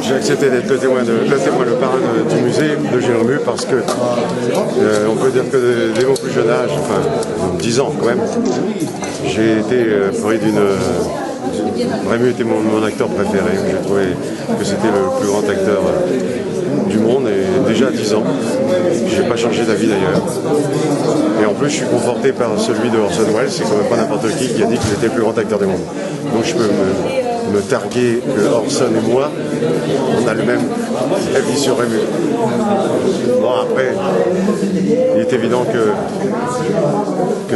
J'ai accepté d'être le témoin, le parrain du musée de Gilles Rému parce que on peut dire que dès mon plus jeune âge, enfin 10 ans quand même, j'ai été pris d'une... Rému était mon acteur préféré. J'ai trouvé que c'était le plus grand acteur du monde et déjà à 10 ans. Je n'ai pas changé d'avis d'ailleurs. Et en plus, je suis conforté par celui de Orson Welles. C'est quand même pas n'importe qui a dit qu'il était le plus grand acteur du monde. Donc je peux me targuer que Orson et moi, on a le même avis sur Rému. Bon, après, il est évident que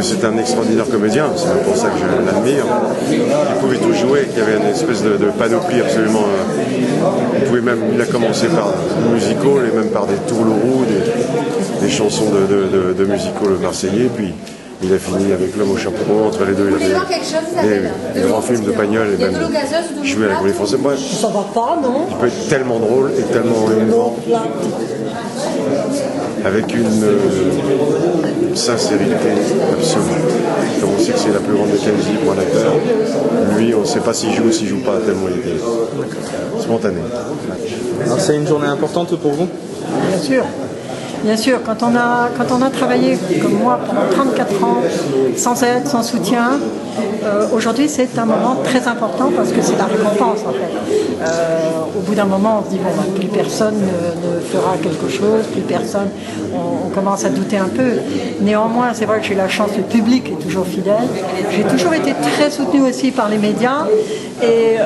c'est un extraordinaire comédien. C'est pour ça que je l'admire. Il pouvait tout jouer, qu'il y avait une espèce de panoplie absolument... il a commencé par des musicals et même par des tourlourous, des chansons de musicals marseillais, puis il a fini avec L'Homme au chapeau rond. Entre les deux, il avait des grands films de Pagnol et même joué à la Comédie Française. Moi, ça va pas, non? Il peut être tellement drôle et tellement émouvant, avec une sincérité absolue. Comme on sait que c'est la plus grande qualité pour un acteur, lui, on ne sait pas s'il joue ou s'il ne joue pas, tellement il était spontané. Alors c'est une journée importante pour vous? Bien sûr. Bien sûr, quand on a travaillé comme moi pendant 34 ans, sans aide, sans soutien, aujourd'hui c'est un moment très important parce que c'est la récompense en fait. Au bout d'un moment on se dit bon, plus personne ne fera quelque chose, plus personne, on commence à douter un peu. Néanmoins c'est vrai que j'ai la chance, le public est toujours fidèle. J'ai toujours été très soutenue aussi par les médias et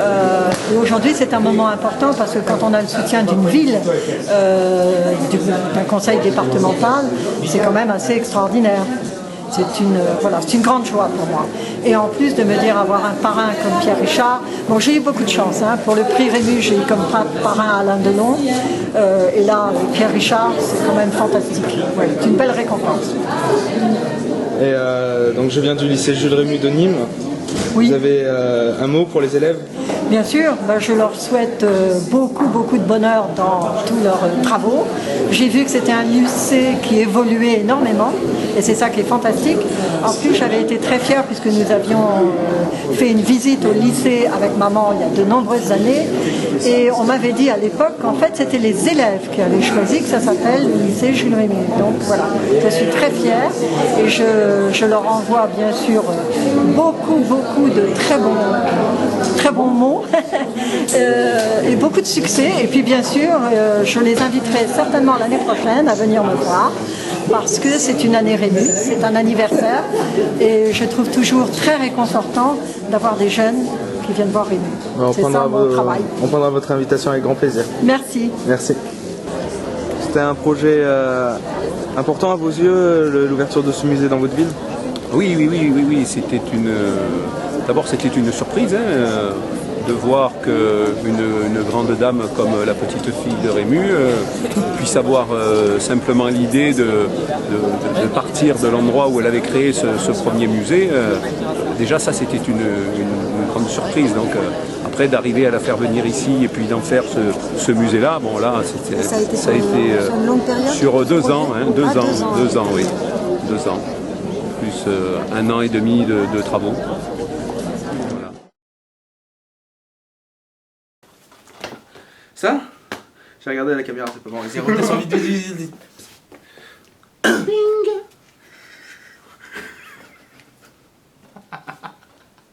aujourd'hui c'est un moment important parce que quand on a le soutien d'une ville, d'un conseil départemental, c'est quand même assez extraordinaire. C'est une grande joie pour moi. Et en plus de me dire avoir un parrain comme Pierre Richard, bon j'ai eu beaucoup de chance. Pour le prix Rému, j'ai eu comme parrain Alain Delon. Et là, Pierre Richard, c'est quand même fantastique. Ouais, c'est une belle récompense. Et donc je viens du lycée Jules Rému de Nîmes. Oui. Vous avez un mot pour les élèves? Bien sûr, je leur souhaite beaucoup de bonheur dans tous leurs travaux. J'ai vu que c'était un lycée qui évoluait énormément et c'est ça qui est fantastique. En plus, j'avais été très fière puisque nous avions fait une visite au lycée avec maman il y a de nombreuses années et on m'avait dit à l'époque qu'en fait c'était les élèves qui avaient choisi que ça s'appelle le lycée Jules Rému. Donc voilà, je suis très fière et je leur envoie bien sûr beaucoup de très bons mots et beaucoup de succès. Et puis bien sûr, je les inviterai certainement l'année prochaine à venir me voir parce que c'est une année Rému, c'est un anniversaire et je trouve toujours très réconfortant d'avoir des jeunes qui viennent voir Rému. C'est ça mon travail. On prendra votre invitation avec grand plaisir. Merci. Merci. C'était un projet important à vos yeux, l'ouverture de ce musée dans votre ville? Oui, c'était d'abord c'était une surprise de voir qu'une grande dame comme la petite fille de Rému puisse avoir simplement l'idée de partir de l'endroit où elle avait créé ce premier musée. Déjà ça c'était une grande surprise. Donc, après d'arriver à la faire venir ici et puis d'en faire ce musée-là, bon là ça a été une longue période sur 2 ans, 2 ans, oui, 2 ans. Plus 1 an et demi de travaux. Voilà. Ça? J'ai regardé la caméra, c'est pas bon. Vas-y, redescends vite.